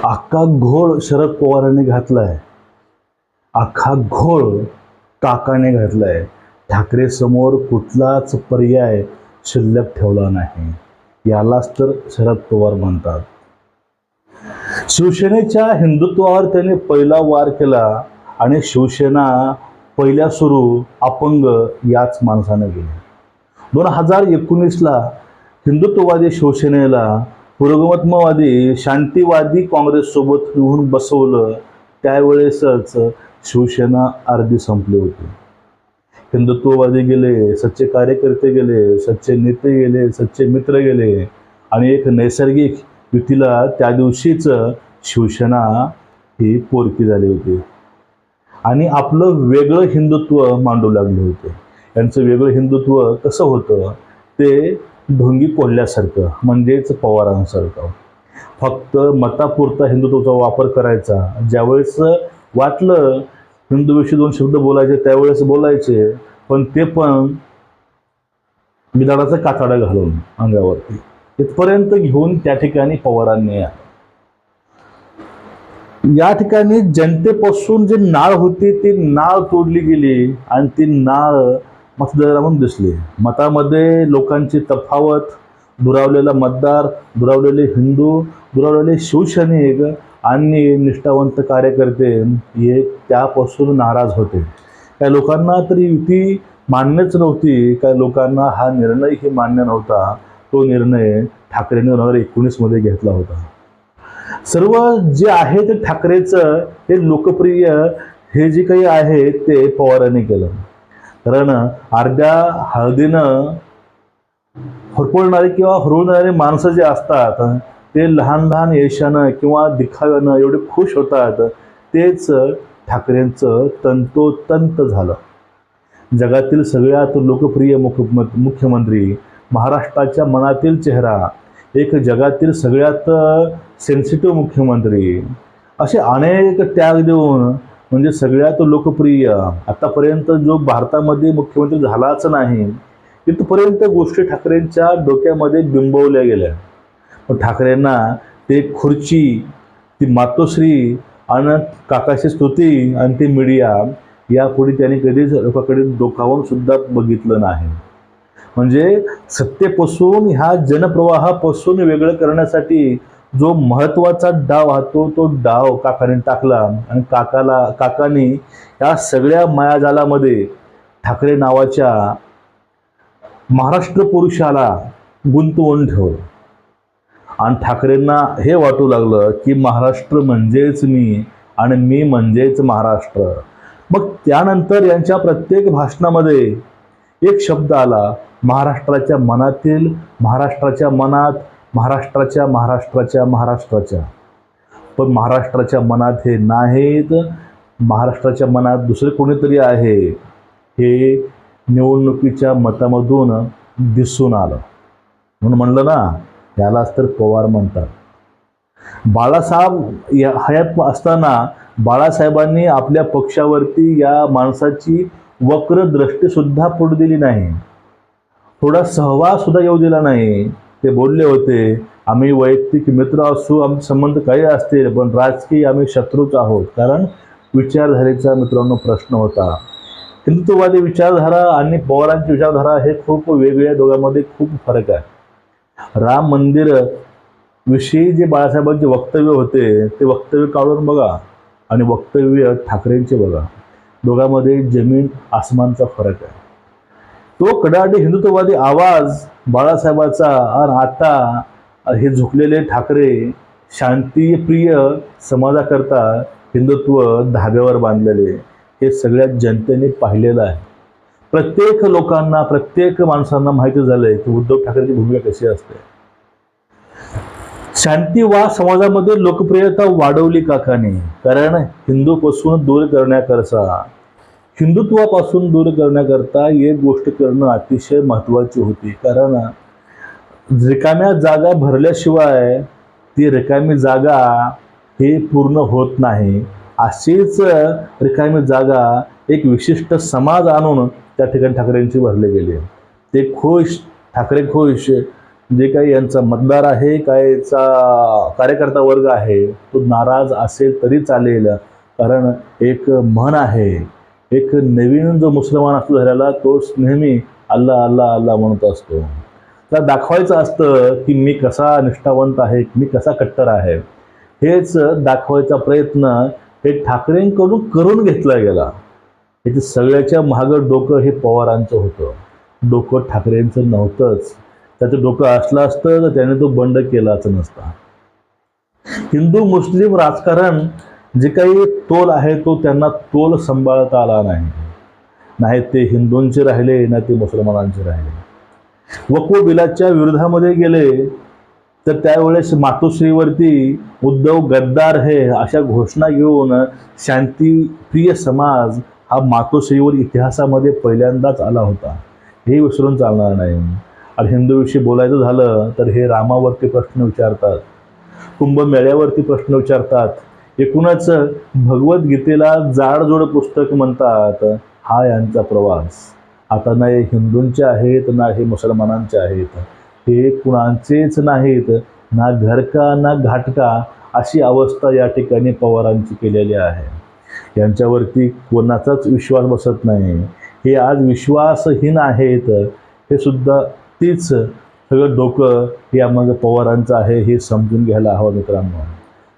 अख्खा घोळ शरद पवारांनी घातलाय, अख्खा घोळ काकाने घातलाय. ठाकरे समोर कुठलाच पर्याय शिल्लक ठेवला नाही. यालाच तर शरद पवार म्हणतात. शिवसेनेच्या हिंदुत्वावर त्यांनी पहिला वार केला आणि शिवसेना पहिल्या सुरू अपंग याच माणसाने गेली. 2019ला हिंदुत्ववादी शिवसेनेला पुरोगामित्ववादी शांतीवादी काँग्रेससोबत घेऊन बसवलं. त्यावेळेसच शिवसेना अर्धी संपली होती. हिंदुत्ववादी गेले, सच्चे कार्यकर्ते गेले, सच्चे नेते गेले, सच्चे मित्र गेले आणि एक नैसर्गिक युतीला त्या दिवशीच शिवसेना ही पोरकी झाली होती आणि आपलं वेगळं हिंदुत्व मांडू लागले होते. यांचं वेगळं हिंदुत्व कसं होतं ते ढोंगी पोळल्यासारखं, म्हणजेच पवारांसारखं. फक्त मतापुरता हिंदुत्वाचा वापर करायचा. ज्यावेळेस वाटलं हिंदूविषयी दोन शब्द बोलायचे त्यावेळेस बोलायचे, पण ते पण बिदाडाचा कातडा घालून अंगावरती. इथपर्यंत घेऊन त्या ठिकाणी पवारांनी या ठिकाणी जनतेपासून जे नाळ होती ती नाळ तोडली गेली आणि ती नाळ मतदारांमध्ये दिसली. मतामध्ये लोकांची तफावत, दुरावलेला मतदार, दुरावलेले हिंदू, दुरावलेले शिवसैनिक आणि निष्ठावंत कार्यकर्ते हे त्यापासून नाराज होते. काही लोकांना तरी युती मान्यच नव्हती, काही लोकांना हा निर्णयही मान्य नव्हता. तो निर्णय ठाकरेंनी 2019मध्ये घेतला होता. सर्व जे आहे ते ठाकरेचं हे लोकप्रिय हे जे काही आहे ते पवारांनी केलं. कारण अर्ध्या हळदीनं हरपळणारे किंवा हरवणारे माणसं जे असतात ते लहान लहान यशानं किंवा दिखाव्यानं एवढे खुश होतात, तेच ठाकरेंचं तंतोतंत झालं. जगातील सगळ्यात लोकप्रिय मुख्यमंत्री, महाराष्ट्राच्या मनातील चेहरा, एक जगातील सगळ्यात सेन्सिटिव्ह मुख्यमंत्री, असे अनेक टॅग देऊन म्हणजे सगळ्यात लोकप्रिय, आतापर्यंत जो भारतामध्ये मुख्यमंत्री झालाच नाही तिथपर्यंत गोष्टी ठाकरेंच्या डोक्यामध्ये बिंबवल्या गेल्या. पण ठाकरेंना ते खुर्ची, ती मातोश्री आणि काकाची स्तुती आणि ती मीडिया यापुढे त्यांनी कधीच लोकांकडे डोकावून सुद्धा बघितलं नाही. म्हणजे सत्तेपासून ह्या जनप्रवाहापासून वेगळं करण्यासाठी जो महत्त्वाचा डाव हातो तो डाव काकाने टाकला आणि काकांनी या सगळ्या मायाजालामध्ये ठाकरे नावाच्या महाराष्ट्र पुरुषाला गुंतवून ठेवलं. आणि ठाकरेंना हे वाटू लागलं की महाराष्ट्र म्हणजेच मी आणि मी म्हणजेच महाराष्ट्र. मग त्यानंतर यांच्या प्रत्येक भाषणामध्ये एक शब्द आला, महाराष्ट्राच्या मनातील, महाराष्ट्राच्या मनात, महाराष्ट्राच्या महाराष्ट्राच्या महाराष्ट्राच्या. पण महाराष्ट्राच्या मनात हे नाहीत, महाराष्ट्राच्या मनात दुसरे कोणीतरी आहे हे निवडणुकीच्या मतामधून दिसून आलं. म्हणून म्हणलं ना, यालाच तर पवार म्हणतात. बाळासाहेब हयात असताना बाळासाहेबांनी आपल्या पक्षावरती या माणसाची वक्र दृष्टी सुद्धा पडू दिली नाही, थोडा सहवास सुद्धा येऊ दिला नाही. ते बोलले होते, आम्ही वैयक्तिक मित्र असू, आमचे संबंध काही असतील, पण राजकीय आम्ही शत्रूच आहोत. कारण विचारधारेचा मित्रांनो प्रश्न होता. हिंदुत्ववादी विचारधारा आणि पवारांची विचारधारा हे खूप वेगळ्या, दोघांमध्ये खूप फरक आहे. राम मंदिर विषयी जे बाळासाहेबांचे वक्तव्य होते ते वक्तव्य काढून बघा आणि वक्तव्य ठाकरेंचे बघा, दोघांमध्ये जमीन आसमानचा फरक आहे. तो कडाडे हिंदुत्ववादी आवाज बाळासाहेबांचा आणि आता हे झुकलेले ठाकरे शांतीप्रिय समाजाकरता हिंदुत्व धाब्यावर बांधलेले, हे सगळ्या जनतेने पाहिलेलं आहे. प्रत्येक लोकांना, प्रत्येक माणसांना माहिती झालंय की उद्धव ठाकरेंची भूमिका कशी असते. शांतीवाद समाजामध्ये लोकप्रियता वाढवली काकाने, कारण हिंदूपासून दूर करण्याकरता, हिंदुत्वापासून दूर करण्याकरता एक गोष्ट करणं अतिशय महत्त्वाची होती. कारण रिकाम्या जागा भरल्याशिवाय ती रिकामी जागा हे पूर्ण होत नाही. अशीच रिकामी जागा एक विशिष्ट समाज आणून त्या ठिकाणी ठाकरेंची भरले गेले. ते खुश, ठाकरे खुश, जे काही यांचा मतदार आहे, काय याचा कार्यकर्ता वर्ग आहे, तो नाराज असेल तरी चालेल. कारण एक म्हण आहे, एक नवीन जो मुसलमान असतो झालेला तो नेहमी अल्लाह अल्लाह अल्लाह म्हणत असतो. त्याला दाखवायचं असतं की मी कसा निष्ठावंत आहे, मी कसा कट्टर आहे. हेच दाखवायचा प्रयत्न हे ठाकरेंकडून करून घेतला गेला. याचं सगळ्याच्या मागं डोकं हे पवारांचं होतं. डोकं ठाकरेंचं नव्हतंच. त्याचं डोकं असलं असतं तर त्याने तो बंड केलाच नसता. हिंदू मुस्लिम राजकारण जे काही तोल आहे तो त्यांना तोल सांभाळता आला नाही. नाही ते हिंदूंचे राहिले, नाही ते मुसलमानांचे राहिले. वक्फ बिलाच्या विरोधामध्ये गेले तर त्यावेळेस मातोश्रीवरती उद्धव गद्दार हे अशा घोषणा घेऊन शांतीप्रिय समाज हा मातोश्रीवर इतिहासामध्ये पहिल्यांदाच आला होता. हे विसरून चालणार नाही. आणि हिंदूविषयी बोलायचं झालं तर हे रामावरती प्रश्न विचारतात, कुंभमेळ्यावरती प्रश्न विचारतात. एकूणच भगवद्गीतेला जाडजोड पुस्तक म्हणतात. हा यांचा प्रवास आता नाही हिंदूंचे आहेत ना हे मुसलमानांचे आहेत. हे कुणाचेच नाहीत, ना घरका ना घाटका अशी अवस्था या ठिकाणी पवारांची केलेली आहे. यांच्यावरती कोणाचाच विश्वास बसत नाही. हे आज विश्वासहीन आहेत. हे सुद्धा तीच सगळं डोकं यामागे पवारांचं आहे हे समजून घ्यायला हवं मित्रांनो.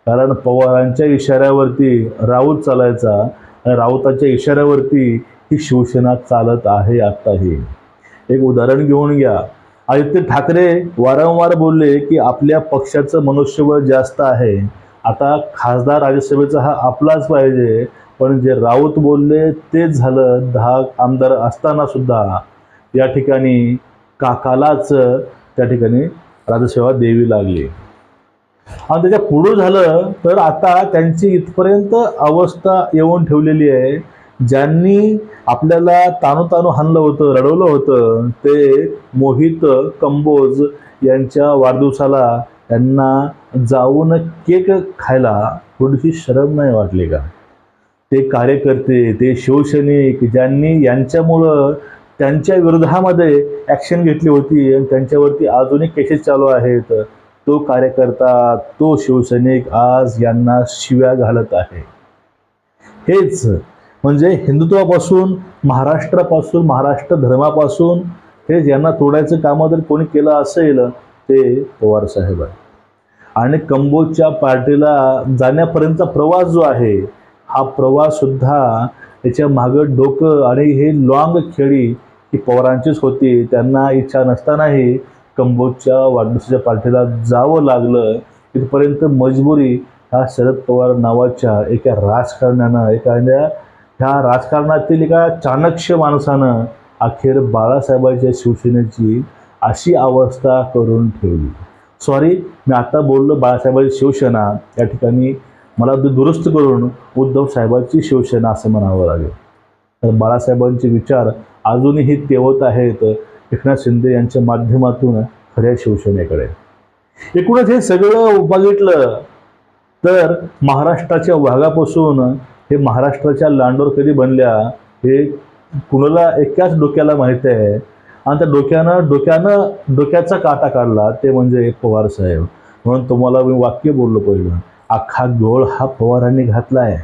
कारण पवारांच्या इशाऱ्यावरती राऊत चालायचा आणि राऊताच्या इशाऱ्यावरती ही शिवसेना चालत आहे आत्ताही. एक उदाहरण घेऊन घ्या. आदित्य ठाकरे वारंवार बोलले की आपल्या पक्षाचं मनुष्यबळ जास्त आहे, आता खासदार राज्यसभेचा हा आपलाच पाहिजे. पण जे राऊत बोलले तेच झालं. 10 आमदार असताना सुद्धा या ठिकाणी काकालाच त्या ठिकाणी राज्यसेवा द्यावी लागली. आणि त्याच्या पुढं झालं तर आता त्यांची इथपर्यंत अवस्था येऊन ठेवलेली आहे. ज्यांनी आपल्याला ताणू हाणलं होतं, रडवलं होतं, ते मोहित कंबोज यांच्या वाढदिवसाला त्यांना जाऊन केक खायला थोडीशी शरम नाही वाटली का? ते कार्यकर्ते, ते शिवसैनिक ज्यांनी यांच्यामुळं त्यांच्या विरोधामध्ये ॲक्शन घेतली होती आणि त्यांच्यावरती अजूनही केसेस चालू आहेत, तो कार्यकर्ता, तो शिवसैनिक आज यांना शिव्या घालत आहे. हेच म्हणजे हिंदुत्वापासून, महाराष्ट्रापासून, महाराष्ट्र धर्मापासून हे यांना तोडायचं काम जर कोणी केलं असेल ते पवार साहेब आहे. आणि कंबोजच्या पार्टीला जाण्यापर्यंतचा प्रवास जो आहे हा प्रवास सुद्धा त्याच्या मागं डोकं आणि हे लॉंग खेळी ही पवारांचीच होती. त्यांना इच्छा नसतानाही कंबोजच्या वाढदिवसाच्या पार्टीला जावं लागलं. इथपर्यंत मजबुरी ह्या शरद पवार नावाच्या एका राजकारण्यानं, ह्या राजकारणातील एका चाणक्य माणसानं अखेर बाळासाहेबांच्या शिवसेनेची अशी अवस्था करून ठेवली. सॉरी, मी आता बोललो बाळासाहेबांची शिवसेना, या ठिकाणी मला दुरुस्त करून उद्धव साहेबांची शिवसेना असं म्हणावं लागेल. तर बाळासाहेबांचे विचार अजूनही तेवत आहेत एकनाथ शिंदे यांच्या माध्यमातून खऱ्या शिवसेनेकडे. एकूणच हे सगळं बघितलं तर महाराष्ट्राच्या वाघापासून हे महाराष्ट्राच्या लांडोर कधी बनल्या हे कुणाला एकाच डोक्याला माहीत आहे. आणि त्या डोक्याचा काटा काढला ते म्हणजे पवार साहेब. म्हणून तुम्हाला मी वाक्य बोललो पहिलं, अख्खा गोळ हा पवारांनी घातला आहे.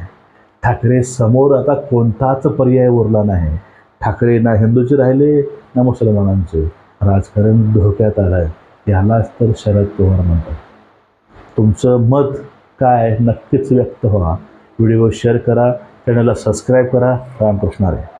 ठाकरे समोर आता कोणताच पर्याय उरला नाही. ठाकरे ना हिंदूचे राहिले ना मुसलमानांचे. राजकारण धोक्यात आलं आहे. यालाच तर शरद पवार म्हणतात. तुमचं मत काय नक्कीच व्यक्त व्हा. व्हिडिओ शेअर करा, चॅनलला सबस्क्राईब करा. रामकृष्ण हरी.